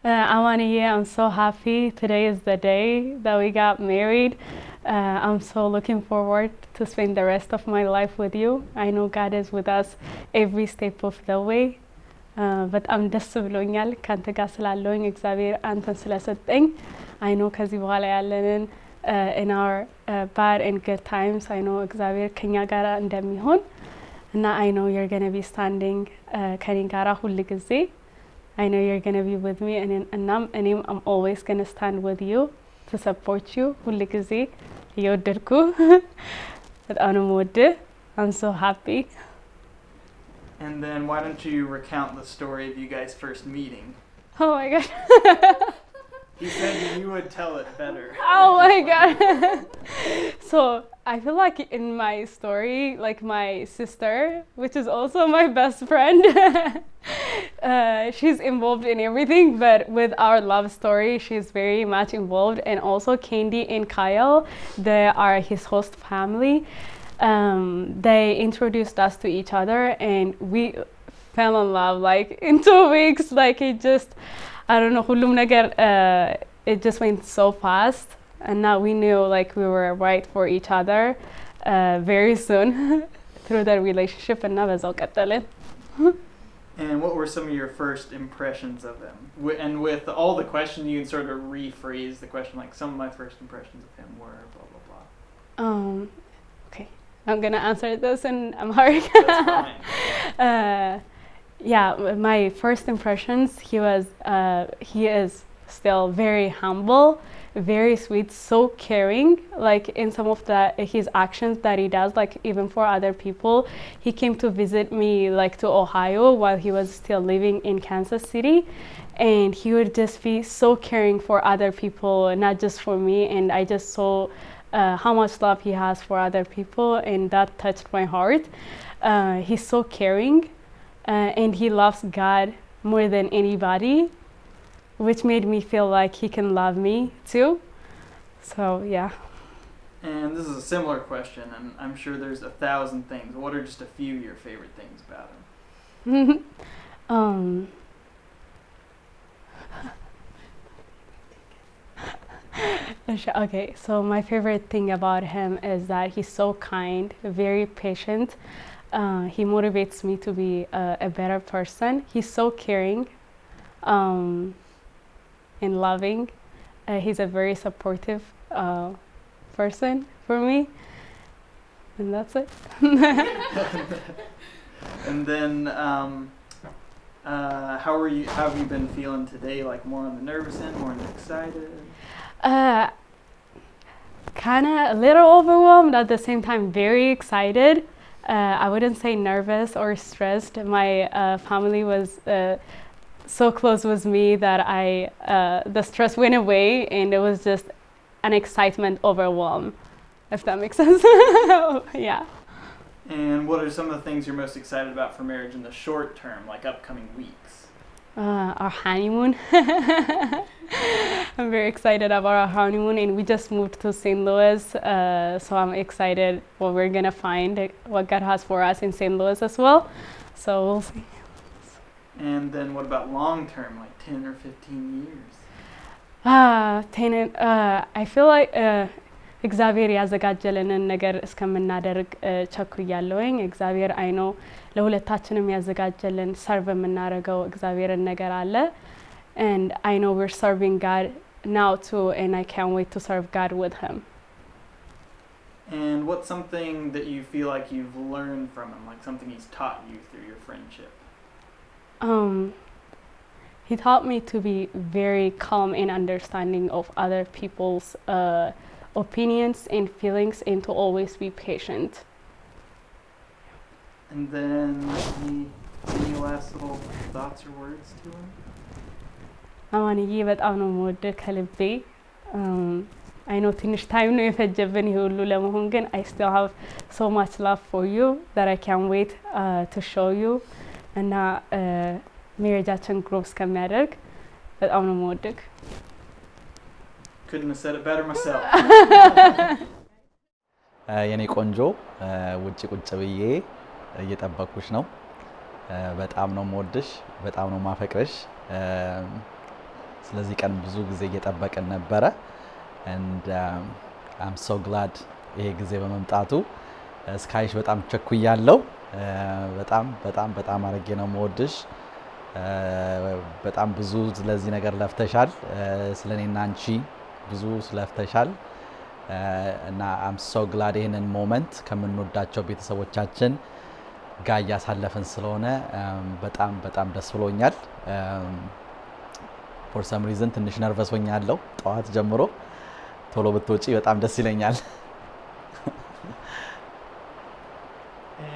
Amani, I'm so happy. Today is the day that we got married. I'm so looking forward to spend the rest of my life with you. I know God is with us every step of the way. በጣም ደስ ብሎኛል ካንተ ጋር ስላለውኝ እግዚአብሔር አንተን ስለሰጠኝ I know ከዚህ በኋላ ያለንን in our bad and good times I know እግዚአብሔር ከኛ ጋር እንደሚሆን እና I know you're going to be standing ከኔ ጋር ሁሉ ጊዜ I know you're going to be with me and I'm always going to stand with you to support you ሁሉ ጊዜ እየወደድኩ በጣም ነው የምወድህ I'm so happy. And then why don't you recount the story of you guys first meeting? Oh my god. He said you would tell it better. Oh my god. So I feel like in my story, like my sister, which is also my best friend, she's involved in everything, but with our love story, she's very much involved. And also Candy and Kyle, they are his host family. They introduced us to each other and we fell in love like in 2 weeks. Like it just, I don't know, it just went so fast. And now we knew like we were right for each other very soon through that relationship. And now it's all ቀጠልን. And what were some of your first impressions of him? And with all the questions, you can sort of rephrase the question, like some of my first impressions of him were blah, blah, blah. Okay, I'm going to answer this in Amharic. That's fine. Yeah, my first impressions, he is still very humble, very sweet, so caring. Like in some of his actions that he does, like even for other people. He came to visit me like to Ohio while he was still living in Kansas City, and he would just be so caring for other people, not just for me. And I just saw how much love he has for other people, and that touched my heart. He's so caring, and he loves God more than anybody, which made me feel like he can love me too. So yeah. And this is a similar question, and I'm sure there's 1,000 things. What are just a few of your favorite things about him? Okay, so my favorite thing about him is that he's so kind, very patient. He motivates me to be a better person. He's so caring and loving. He's a very supportive person for me. And that's it. And then how have you been feeling today? Like more on the nervous end, more on the excited? Kind of a little overwhelmed, at the same time very excited. I wouldn't say nervous or stressed. My family was so close with me that the stress went away and it was just an excitement overwhelm, if that makes sense. Yeah. And what are some of the things you're most excited about for marriage in the short term, like upcoming weeks? Our honeymoon. I'm very excited about our honeymoon, and we just moved to St. Louis, so I'm excited what we're gonna find, what God has for us in St. Louis as well. So we'll see. And then what about long term, like 10 or 15 years? 10 I feel like እግዚአብሔር ያዘጋጀልንን ነገር እስከምናደርግ ቸኩያለሁኝ እግዚአብሔር አይ ኖ ለሁለታችንም ያዘጋጀልን ሰርቭ የምናደርገው እግዚአብሔርን ነገር አለ and I know we're serving God now too and I can't wait to serve God with him. And what's something that you feel like you've learned from him, like something he's taught you through your friendship? He taught me to be very calm and understanding of other people's opinions and feelings and to always be patient. And then any last little thoughts or words to him? አማንዬ በጣም ነው የምወደው ከልቤ I know ትንሽ ታይም ነው የፈጀብን ይሄ ሁሉ ለመሆን ግን I still have so much love for you that I can't wait to show you እና ሜሬጃችን ግሮው እስከሚያደርግ በጣም ነው የምወደው. Couldn't have said it better myself. የኔ ቆንጆ ውጪ ቁጭ ብዬ እየጠበቅኩሽ ነው በጣም ነው የምወድሽ በጣም ነው ማፈቅርሽ ስለዚህ ቀን ብዙ ጊዜ እየጠበቅን ነበረ and I'm so glad ይሄ ጊዜ በመምጣቱ እስካይሽ በጣም ቸኩያለሁ በጣም በጣም በጣም አድርጌ ነው የምወድሽ በጣም ብዙ ስለዚህ ነገር ለፍተሻል ስለኔና አንቺ ብዙ ስለፍተሻል እና I'm so glad ይሄንን ሞመንት ከምንወዳቸው ቤተሰቦቻችን ጋር ያሳለፈን ስለሆነ በጣም በጣም ደስ ብሎኛል for some reason ትንሽ ነርቨስ ሆኛለሁ ጠዋት ጀምሮ ቶሎ ብትወጪ በጣም ደስ ይለኛል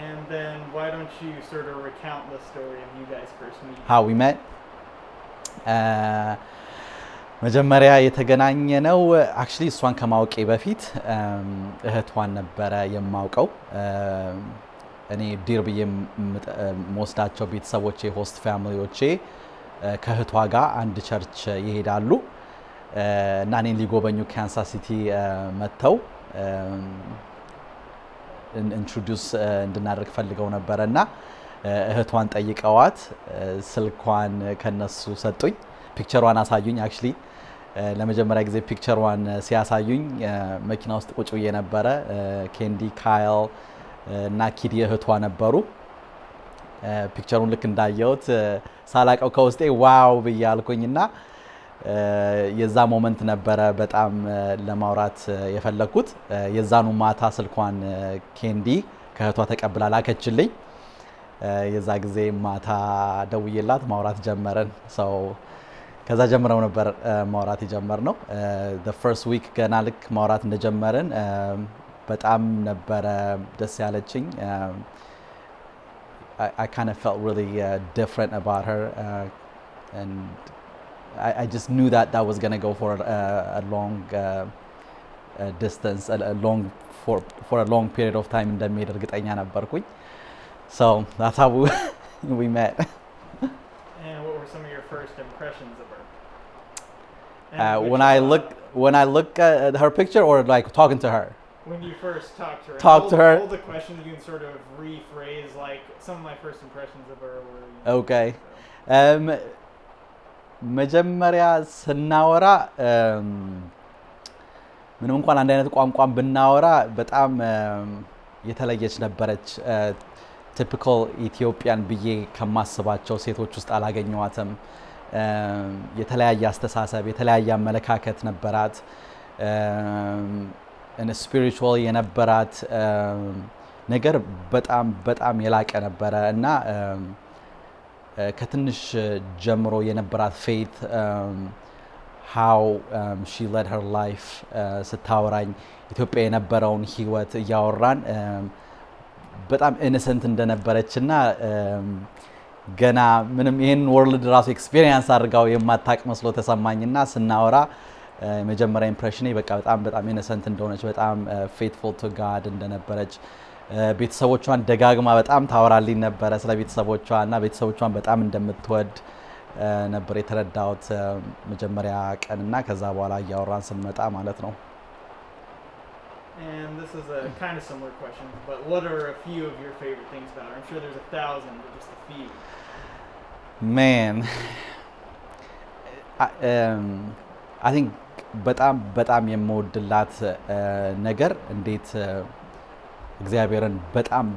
And then why don't you sort of recount the story of you guys first meeting? How we met? መጀመሪያ የተገናኘ ነው actually እሷን ከማውቄ በፊት እህቷን ነበረ የማውቀው እኔ ዲር ብዬ ሞስዳቸው ቤተሰቦቼ ሆስት ፋሚሊዎቼ ከእህቷ ጋር አንድ ቸርች ይሄዳሉ እና እኔን ሊጎበኙ ካንሳስ ሲቲ መተው ኢንትሮዲዩስ እንድናደርግ ፈልገው ነበርና እህቷን ጠይቀዋት ስልኳን ከነሱ ሰጡኝ ፒክቸሯን አሳዩኝ actually ለመጀመሪያ ጊዜ ፒክቸሯን ሲያሳዩኝ መኪና ውስጥ ቁጭ ብዬ ነበረ ኬንዲ ካይል እና ኪዲ እህቷ ነበሩ ፒክቸሩን ልክ እንዳየሁት ሳላቀው ከውስጤ ዋው ብያልኩኝና የዛ ሞመንት ነበረ በጣም ለማውራት የፈለኩት የዛኑ ማታ ስልኳን ኬንዲ ከእህቷ ተቀብላ ላከችልኝ የዛ ጊዜ ማታ ደውዬላት ማውራት ጀመረን ሰው ከዛ ጀምረው ነበር ማውራት የጀመርነው the first week ገና ልክ ማውራት እንደጀመረን በጣም ነበረ ደስ ያለችኝ I kind of felt really different about her and I just knew that was going to go for a long distance for a long period of time እንደሚሄድ እርግጠኛ ነበርኩኝ so that's how we met And what were some of your first impressions of her? When I look at her picture or like talking to her When you first talked to her, all the questions you can sort of rephrase, like some of my first impressions of her were... Okay. መጀመሪያ ስናወራ ምንም እንኳን አንድ አይነት ቋንቋን ብናወራ በጣም የተለየች ነበረች ቲፒካል ኢትዮጵያን ብዬ ከማስባቸው ሴቶች ውስጥ አላገኘዋትም የተለያየ አስተሳሰብ የተለያየ አመለካከት ነበራት and spiritual የነበራት ነገር በጣም በጣም የላቀ ነበረ እና ከትንሽ ጀምሮ የነበራት faith how she led her life ስታወራኝ ኢትዮጵያ የነበረውን ህይወት ያወራን በጣም innocent እንደነበረችና ገና ምንም ይሄን ወርልድ ራሱ ኤክስፒሪየንስ አድርጋው የማታቅ መስሎ ተሰማኝና ስናወራ መጀመሪያ ኢምፕሬሽኔ በቃ በጣም በጣም innocent እንደሆነች በጣም faithful to God እንደነበረች ቤተሰቦቿን ደጋግማ በጣም ታወራልኝ ነበር ስለ ቤተሰቦቿና ቤተሰቦቿን በጣም እንደምትወድ ነበር የተረዳሁት መጀመሪያ ቀንና ከዛ በኋላ ያወራን ስንመጣ ማለት ነው And this is a kind of similar question, but what are a few of your favorite things about her? I'm sure there's 1,000, but just a few. Man, I think በጣም የምወድላት ነገር እንዴት እግዚአብሔርን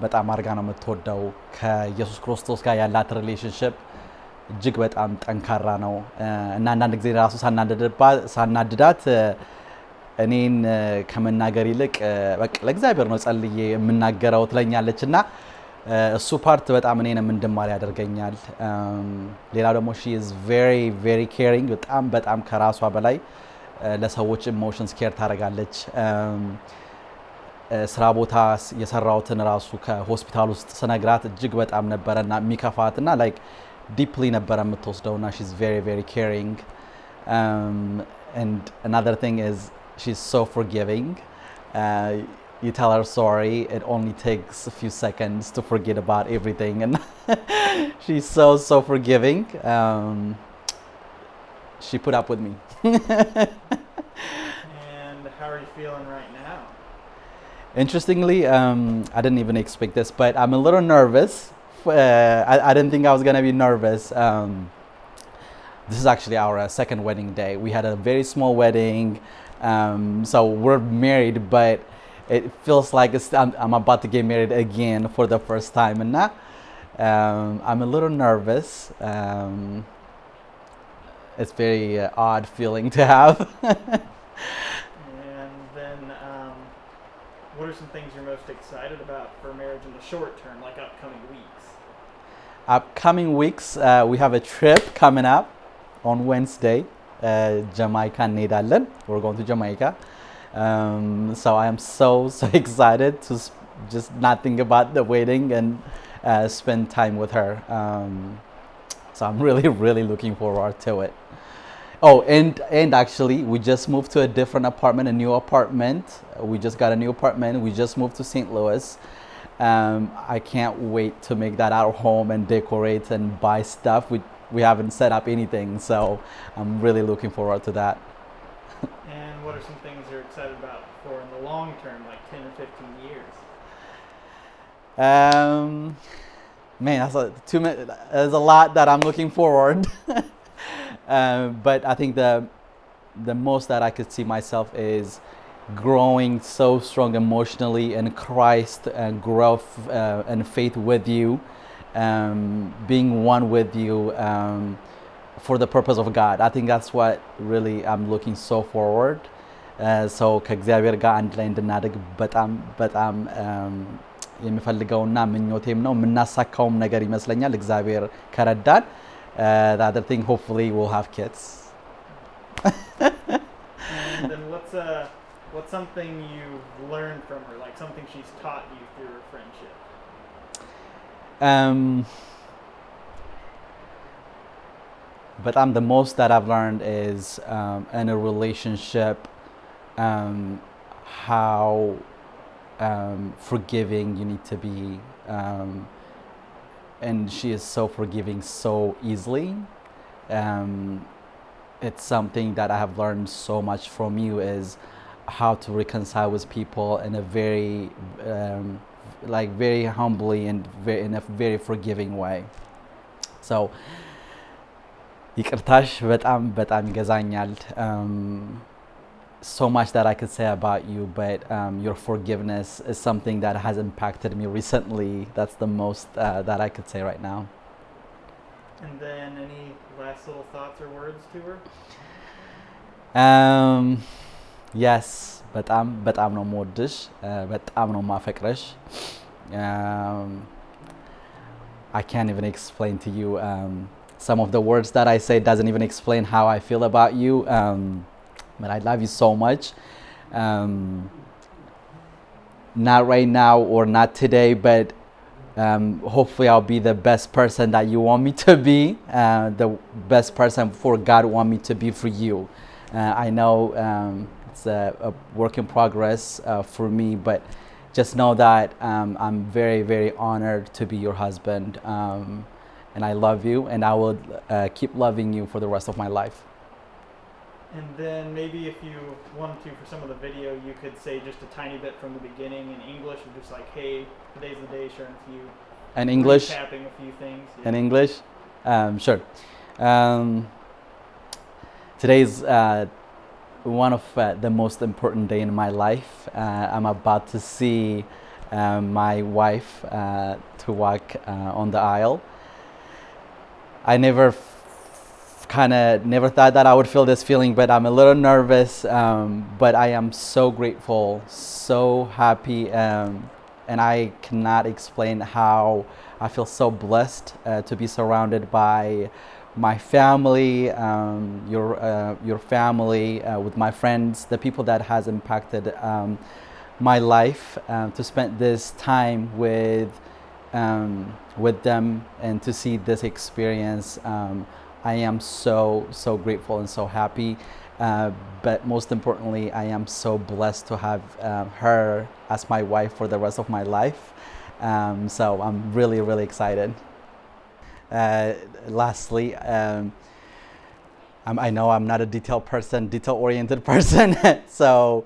በጣም አርጋ ነው የምትወደው ከኢየሱስ ክርስቶስ ጋር ያላት ሪሌሽንሺፕ እጅግ በጣም ጠንካራ ነው እና አንዳንድ ጊዜ ራሱ ሳናድዳት እኔን ከመናገር ይልቅ በቃ ለእግዚአብሔር ነው ጸልዬ የምናገረው ትለኛለችና እሱ ፓርት በጣም እኔንም እንድማር ያደርገኛል ሌላው ደግሞ she is very very caring በጣም ከራሷ በላይ ለሰዎች ኢሞሽንስ ኬር ታደርጋለች ስራ ቦታ የሰራውትን ራሱ ከሆስፒታል ውስጥ ስነግራት እጅግ በጣም ነበርና የሚከፋትና like deeply ነበር የምትወስደውና she's very very caring and another thing is she's so forgiving you tell her sorry it only takes a few seconds to forget about everything and she's so forgiving she put up with me And how are you feeling right now? Interestingly, I didn't even expect this, but I'm a little nervous. I didn't think I was going to be nervous. this is actually our second wedding day. We had a very small wedding, so we're married, but it feels like I'm about to get married again for the first time, and now I'm a little nervous. It's very odd feeling to have. And then, what are some things you're most excited about for marriage in the short term, like upcoming weeks? Upcoming weeks, we have a trip coming up on Wednesday. Jamaica እንሄዳለን. We're going to Jamaica. So I am so excited to just not think about the wedding and spend time with her. So I'm really looking forward to it. Oh, and actually, we just moved to a different apartment, a new apartment. We just got a new apartment. We just moved to St. Louis. I can't wait to make that our home and decorate and buy stuff. We haven't set up anything, so I'm really looking forward to that. And what are some things you're excited about for in the long term, like 10 or 15 years? Man, there's a lot that I'm looking forward. But I think the most that I could see myself is growing so strong emotionally in Christ and growth and faith with you, being one with you for the purpose of God. I think that's what really I'm looking so forward. So ከእግዚአብሔር ጋር አንድ ላይ እንድናደግ በጣም የምፈልገውና ምኞቴም ነው የምናሳካውም ነገር ይመስለኛል እግዚአብሔር ከረዳን. The other thing, hopefully we'll have kids. And then what's something you've learned from her, like something she's taught you through her friendship? But the most that I've learned is in a relationship, how forgiving you need to be. And she is so forgiving so easily. It's something that I have learned so much from you is how to reconcile with people in a very very humbly and in a very forgiving way. So ይቅርታሽ በጣም ይገዛኛል. So much that I could say about you, but your forgiveness is something that has impacted me recently. That's the most that I could say right now. And then any last little thoughts or words to her? Yes, በጣም ነው የምወድሽ, በጣም ነው የማፈቅርሽ. I can't even explain to you some of the words that I say doesn't even explain how I feel about you. But I love you so much. Not right now or not today, but hopefully I'll be the best person that you want me to be, the best person for God want me to be for you. I know it's a work in progress for me, but just know that I'm very honored to be your husband, and I love you, and I will keep loving you for the rest of my life. And then maybe if you wanted to, for some of the video, you could say just a tiny bit from the beginning in English, and just like, hey, today's the day, sharing a few. In English? Recapping a few things. Yeah. In English? Sure. Today's one of the most important day in my life. I'm about to see my wife to walk on the aisle. I never thought that I would feel this feeling, but I'm a little nervous, but I am so grateful, so happy, and I cannot explain how I feel so blessed to be surrounded by my family, your family, with my friends, the people that has impacted my life, to spend this time with them and to see this experience. I am so grateful and so happy, but most importantly, I am so blessed to have her as my wife for the rest of my life. So I'm really excited. Lastly, I know I'm not a detail-oriented person, so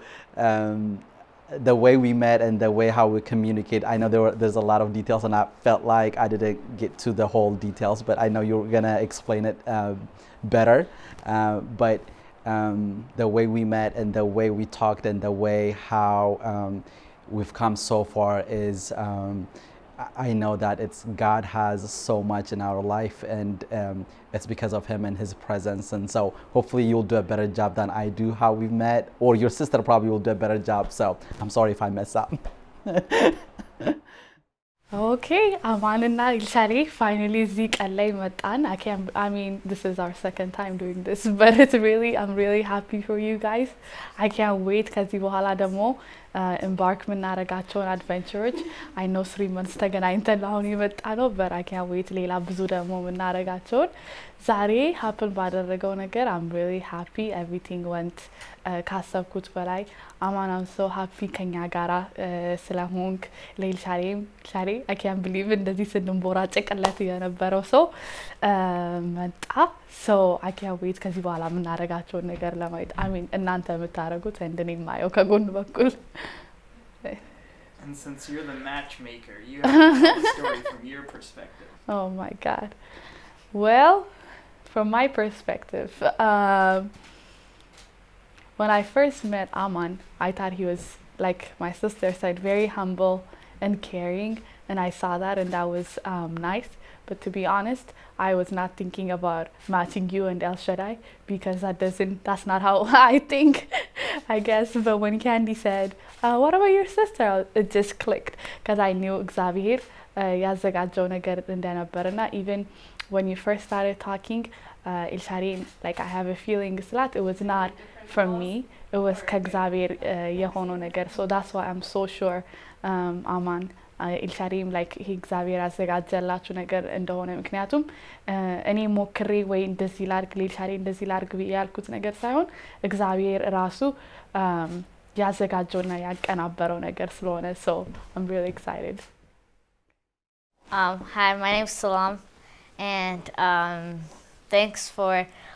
the way we met and the way how we communicate. I know there's a lot of details, and I felt like I didn't get to the whole details, but I know you're gonna explain it better. But the way we met and the way we talked and the way how we've come so far is I know that it's God has so much in our life, and it's because of Him and His presence. And so hopefully you'll do a better job than I do how we met, or your sister probably will do a better job. So I'm sorry if I mess up. Okay, Aman and Elshaday finally Zeke and Matan. I mean, this is our second time doing this, but I'm really happy for you guys. I can't wait ከዚህ በኋላ ደግሞ embark የምናደርጋቸውን adventures. I know 3 months ተገናኝተን አሁን የመጣ ነው, but I can't wait ሌላ ብዙ ደግሞ የምናደርጋቸውን. ዛሬ happen ባደረገው ነገር I'm really happy. Everything went ካሰብኩት በላይ. Aman, I'm so happy ከኛ ጋራ ስለሆንክ. ለኤልሻዴይ I can't believe እንደዚህ ስንቦራጨቅለት የነበረው ሰው መጣ. So I can't wait ከዚህ በኋላ የምናደርጋቸውን ነገር ለማየት. I mean እናንተ የምታደርጉት እንደኔ የማየው ከጎን በኩል. And since you're the matchmaker, you have to tell the story from your perspective. Oh my God. Well, from my perspective, when I first met Aman, I thought he was, like my sister said, very humble and caring, and I saw that, and that was nice. But to be honest, I was not thinking about matching you and Elshaday, because that's not how I think, I guess. But when Candy said, what about your sister? It just clicked, because I knew Xavier ያዘጋጀው ነገር እንደነበርና even when you first started talking, Elshaday, like I have a feeling that it was not from me, it was ከእግዚአብሔር የሆነው ነገር. So that's why I'm so sure Aman ኤልሻዴይም like ይሄ እግዚአብሔር ያዘጋጀላችሁ ነገር እንደሆነ, ምክንያቱም እኔ ሞክሬ ወይ እንደዚህ ላርግ ለኤልሻዴይ እንደዚህ ላርግ ያልኩት ነገር ሳይሆን እግዚአብሔር ራሱ ያዘጋጀውና ያቀናበረው ነገር ስለሆነ. So I'm really excited. Hi, my name's Salam, and thanks for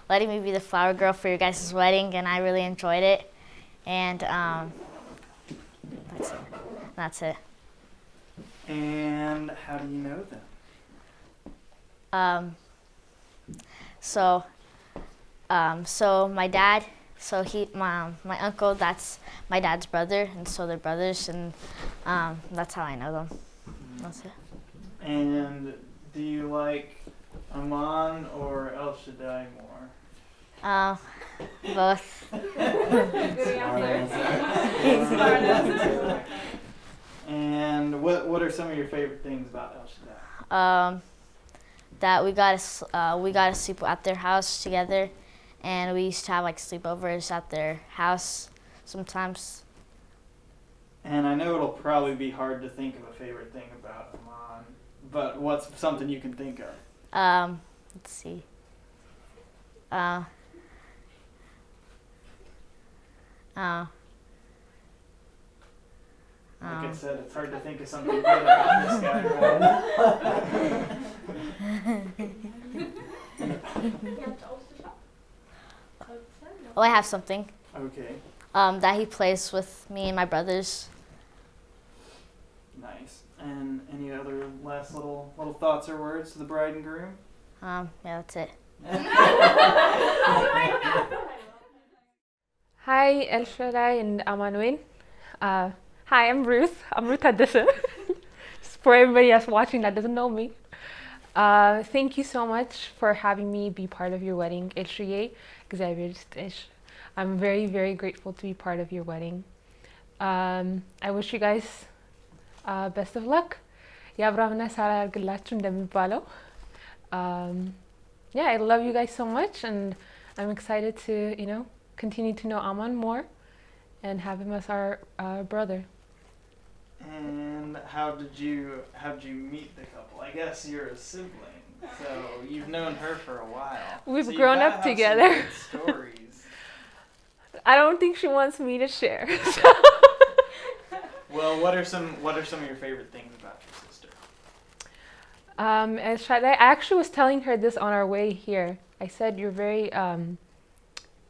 letting me be the flower girl for your guys' wedding, and I really enjoyed it. And that's it. And how do you know them? So my dad, my uncle, that's my dad's brother, and so they're brothers, and that's how I know them. That's it. And do you like Aman or Elshaday more? Both. And what are some of your favorite things about Elshaday? That we got to sleep at their house together, and we used to have like sleepovers at their house sometimes. And I know it'll probably be hard to think of a favorite thing about Aman, but what's something you can think of? Let's see. Like I said, it's hard to think of something good about this guy. Oh, I have something. Okay, That he plays with me and my brothers. nice. And any other last little thoughts or words to the bride and groom? Yeah, that's it. Hi, Elshaday and Amanuel. Hi, I'm Ruth. I'm Ruth Addison. Just for everybody else watching that doesn't know me. Thank you so much for having me be part of your wedding, Elshaday. Xavier Stish. I'm very, very grateful to be part of your wedding. I wish you guys best of luck. የአብርሃምና ሳራ ያርግላችሁ እንደሚባለው. Yeah, I love you guys so much, and I'm excited to, continue to know Aman more and have him as our brother. And how did you meet the couple? I guess you're a sibling, so you've known her for a while. We've so grown up together. Stories. I don't think she wants me to share. Well, what are some of your favorite things about your sister? Elshaday, I actually was telling her this on our way here. I said you're very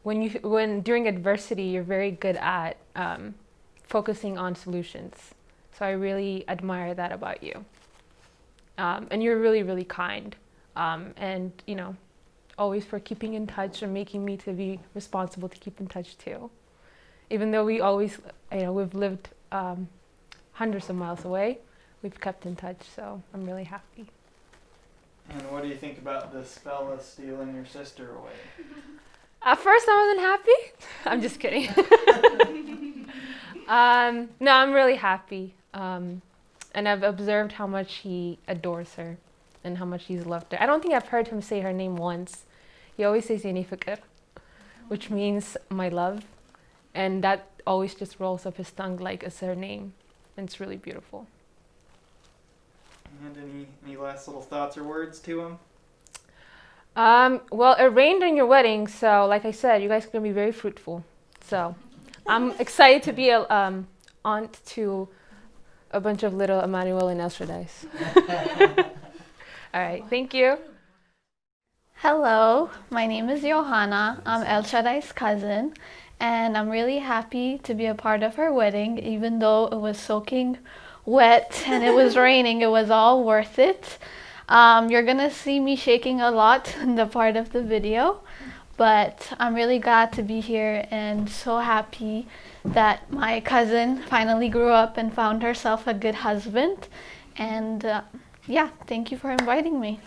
when during adversity you're very good at focusing on solutions. So I really admire that about you. And you're really, really kind. And, you know, always for keeping in touch and making me to be responsible to keep in touch too. Even though we always, you know, we've lived hundreds of miles away, we've kept in touch, so I'm really happy. And what do you think about this fella stealing your sister away? At first I wasn't happy. I'm just kidding. No, I'm really happy. And I've observed how much he adores her and how much he's loved her. I don't think I've heard him say her name once. He always says "Yeni fikir," which means my love. And that always just rolls off his tongue like a surname. And it's really beautiful. And any last little thoughts or words to him? Well, it rained on your wedding, so like I said, you guys are going to be very fruitful. So I'm excited to be an aunt to a bunch of little Amanuel and Elshaday. All right, thank you. Hello, my name is Johanna. I'm Elshaday's cousin, and I'm really happy to be a part of her wedding, even though it was soaking wet and it was raining. It was all worth it. You're gonna see me shaking a lot in the part of the video, but I'm really glad to be here and so happy that my cousin finally grew up and found herself a good husband. And yeah, thank you for inviting me.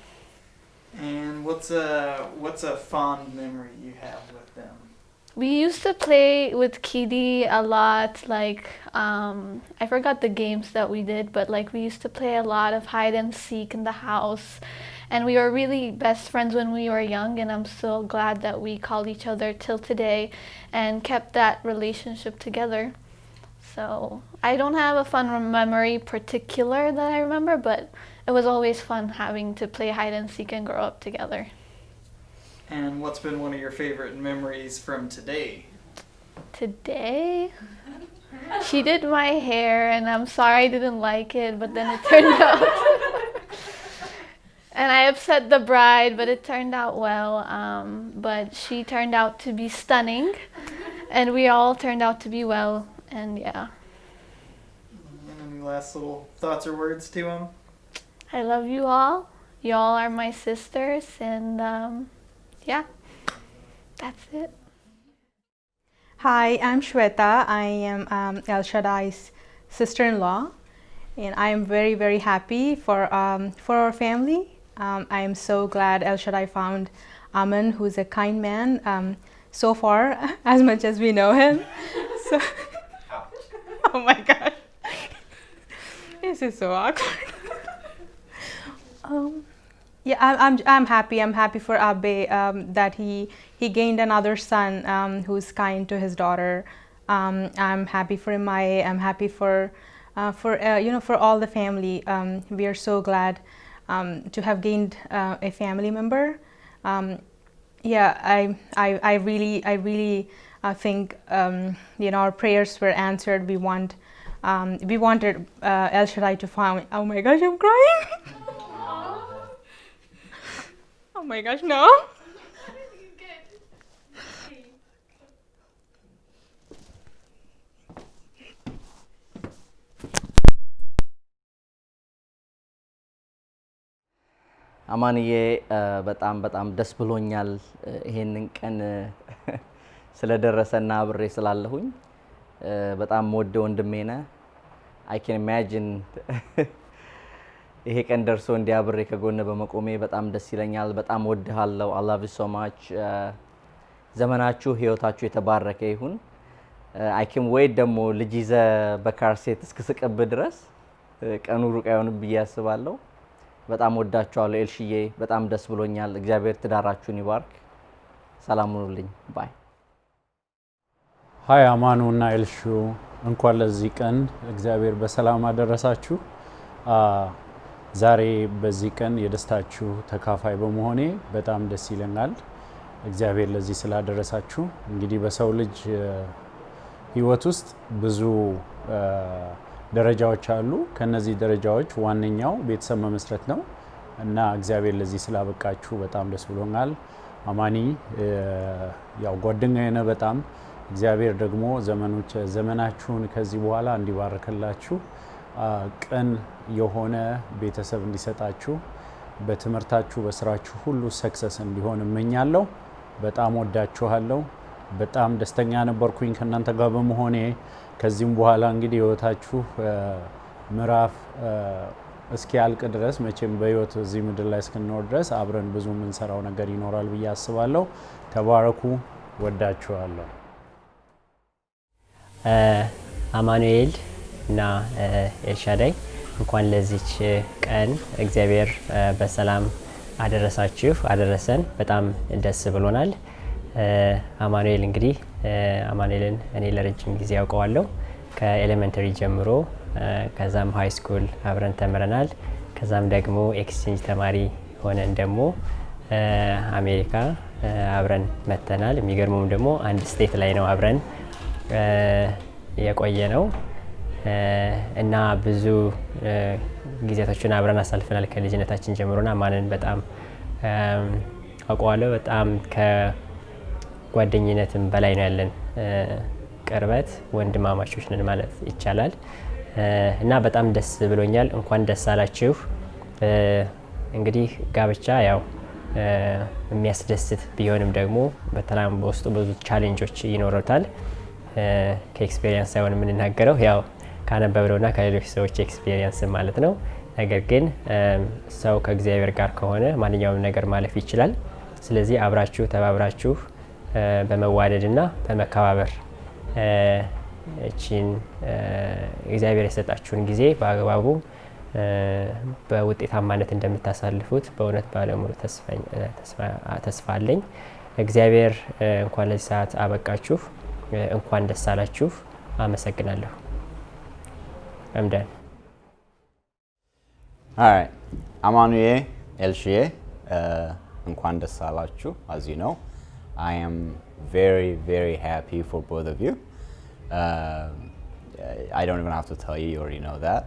And what's a fond memory you have with them? We used to play with Kidi a lot, like, I forgot the games that we did, but like we used to play a lot of hide and seek in the house. And we were really best friends when we were young, and I'm so glad that we called each other till today and kept that relationship together. So I don't have a fun memory particular that I remember, but it was always fun having to play hide and seek and grow up together. And what's been one of your favorite memories from today? Today? She did my hair, and I'm sorry I didn't like it, but then it turned out. And I upset the bride, but it turned out well. But she turned out to be stunning, and we all turned out to be well, and yeah. And any last little thoughts or words to him? I love you all. You all are my sisters, and yeah, that's it. Hi, I'm Shweta. I am Elshaday's sister-in-law, and I am very, very happy for our family. I am so glad Elshaday found Aman, who's a kind man, so far, as much as we know him. So, oh my God, this is so awkward. Yeah, I'm happy. I'm happy for Abe that he gained another son who's kind to his daughter. I'm happy for Mai. I'm happy for all the family. We are so glad to have gained a family member. Yeah, I really think our prayers were answered. We wanted Elshaday to find. Oh my gosh, I'm crying. Oh my gosh, no. አማንዬ በጣም ደስ ብሎኛል ይሄንን ቀን ስለደረሰና አብሬ ስላለሁኝ በጣም ወደ ወንድሜ ነህ I can imagine ይሄ ቀን ደርሶ እንዲያብሬ ከጎነ በመቆሜ በጣም ደስ ይለኛል በጣም ወድሃለሁ I love you so much ዘመናችሁ ህይወታችሁ የተባረከ ይሁን I can wait ደሞ ልጅ ይዘ በካርሴት እስክስቀብ ድረስ ቀኑ ሩቅ አይሆንም ብያስባለሁ በጣም ወዳችኋለሁ ኤልሽዬ በጣም ደስ ብሎኛል እግዚአብሔር ትዳራችሁን ይባርክ ሰላም ሁኑልኝ ባይ ሃይ አማኑና ኤልሹ እንኳን ለዚህ ቀን እግዚአብሔር በሰላም አደረሳችሁ ዛሬ በዚህ ቀን የደስታችሁ ተካፋይ በመሆኔ በጣም ደስ ይለኛል እግዚአብሔር ለዚህ ስላደረሳችሁ እንግዲህ በሰው ልጅ ህይወት ውስጥ ብዙ ደረጃዎች አሉ ከነዚህ ደረጃዎች ዋነኛው ቤተሰብ መመስረት ነው እና እግዚአብሔር ለዚህ ስላበቃችሁ በጣም ደስ ብሎኛል አማኒ ያው ጓደኛዬ ነው በጣም እግዚአብሔር ደግሞ ዘመናችሁን ከዚህ በኋላ እንዲባርክላችሁ ቅን የሆነ ቤተሰብ እንዲሰጣችሁ በትምህርታችሁ በስራችሁ ሁሉ ሰክሰስ እንዲሆን እመኛለሁ። በጣም ወዳችኋለሁ። በጣም ደስተኛ ነበርኩኝ ከእናንተ ጋር በመሆኔ። ከዚህም በኋላ እንግዲህ ህይወታችሁ ምዕራፍ እስኪያልቅ ድረስ መቼም በህይወት እዚህ ምድር ላይ እስክንኖር ድረስ አብረን ብዙ የምንሰራው ነገር ይኖራል ብዬ አስባለሁ። ተባረኩ። ወዳችኋለሁ። አማኑኤል እና ኤልሻዳይ እንኳን ለዚች ቀን እግዚአብሔር በሰላም አደረሳችሁ አደረሰን። በጣም ደስ ብሎናል። አማኑኤል እንግዲህ አማኑኤልን እኔ ለረጅም ጊዜ ያውቀዋለሁ ከኤሌመንተሪ ጀምሮ፣ ከዛም ሃይ ስኩል አብረን ተምረናል። ከዛም ደግሞ ኤክስቼንጅ ተማሪ ሆነን ደግሞ አሜሪካ አብረን መተናል። የሚገርመውም ደግሞ አንድ ስቴት ላይ ነው አብረን የቆየ ነው እና ብዙ ጊዜያቶችን አብረን አሳልፈናል ከልጅነታችን ጀምሮና ማንን በጣም አውቀዋለሁ። በጣም ከጓደኝነትም በላይ ነው ያለን ቅርበት፣ ወንድማማቾች ነን ማለት ይቻላል እና በጣም ደስ ብሎኛል። እንኳን ደስ አላችሁ። እንግዲህ ጋብቻ ያው የሚያስደስት ቢሆንም ደግሞ በተለይም በውስጡ ብዙ ቻሌንጆች ይኖሩታል። ከኤክስፔሪየንስ ሳይሆን የምንናገረው ያው ካነበብነውና ከሌሎች ሰዎች ኤክስፔሪየንስ ማለት ነው። ነገር ግን ሰው ከእግዚአብሔር ጋር ከሆነ ማንኛውም ነገር ማለፍ ይችላል። ስለዚህ አብራችሁ ተባብራችሁ በመዋደድና በመከባበር እቺን እግዚአብሔር የሰጣችሁን ጊዜ በአግባቡ በውጤታማነት እንደምታሳልፉት በእውነት ባለሙሉ ተስፋ አለኝ። እግዚአብሔር እንኳን ለዚህ ሰዓት አበቃችሁ። እንኳን ደስ አላችሁ። አመሰግናለሁ። I'm done. All right. Amanuel, Elshaday, እንኳን ደስ አላችሁ. As you know, I am very, very happy for both of you. I don't even have to tell you, you already know that.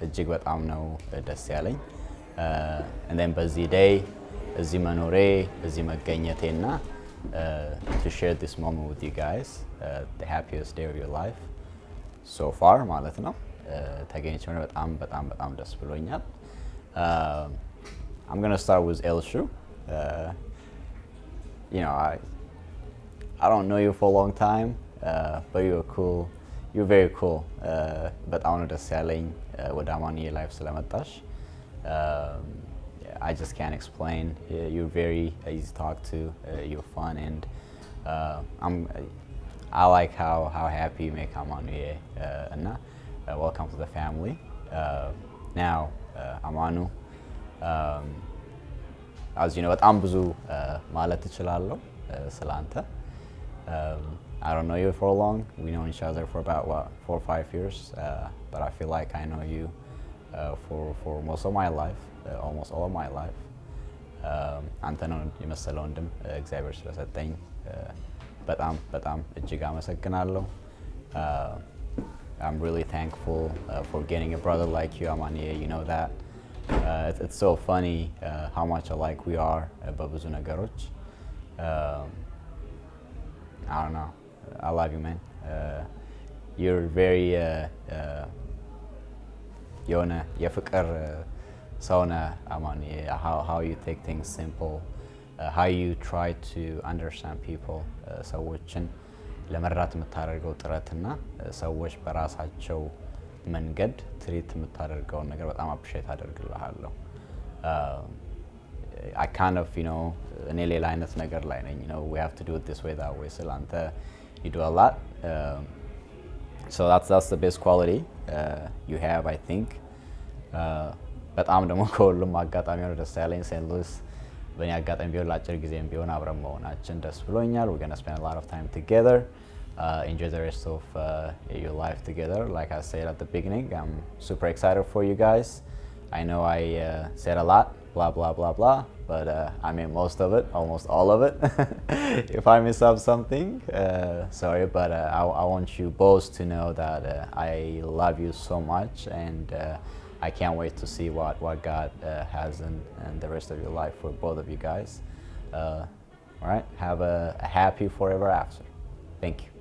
እጅግ በጣም ነው ደስ ያለኝ. And then በዚህ day, እዚህ መኖሬ፣ እዚህ መገኘቴና to share this moment with you guys, the happiest day of your life so far ማለት ነው. ተገኝቼ በጣም ደስ ብሎኛል. I'm going to start with Elshu. You know, I don't know you for a long time, but you're cool. You're very cool. በጣም ነው ደስ ያለኝ ወደ አማኑኤል ላይፍ ስለመጣሽ. I just can't explain. You're very easy to talk to. You're fun, and I like how happy you make Amanuel. And welcome to the family. Now, Amanu, as you know, በጣም ብዙ ማለት እችላለሁ ስላንተ. I don't know you for long. We know each other for about 4 or 5 years, but I feel like I know you for most of my life, almost all of my life. አንተ ነው የመሰለ ወንድም እግዚአብሔር ስለሰጠኝ በጣም እጅግ አመሰግናለሁ. I'm really thankful for getting a brother like you, Amanuel. You know that. It's so funny how much alike we are በብዙ ነገሮች. I don't know. I love you, man. You're very የሆነ የፍቅር ሰው ነህ Amanuel. How you take things simple, how you try to understand people. ሰዎችን ለመራት የምታደርገው ጥረትና ሰዎች በራሳቸው መንገድ ትሪት የምታደርገውን ነገር በጣም አፕሪሼት አደርግልሃለሁ. I kind of, you know, እኔ ሌላ አይነት ነገር ላይ ነኝ. You know, we have to do it this way, that way. ስላንተ you do a lot. So that's the best quality you have, I think. በጣም ደግሞ ከሁሉም አጋጣሚ ነው ደስ ያለኝ ሴንት ሉዊስ በእኔ አጋጣሚ ቢሆን ለአጭር ጊዜም ቢሆን አብረን መሆናችን ደስ ብሎኛል. We're gonna spend a lot of time together. Enjoy the rest of your life together. Like I said at the beginning, I'm super excited for you guys. I know I said a lot, blah blah blah blah, but I mean most of it, almost all of it. If I miss up something, sorry, but I want you both to know that I love you so much, and I can't wait to see what God has in the rest of your life for both of you guys. All right, have a happy forever after. Thank you.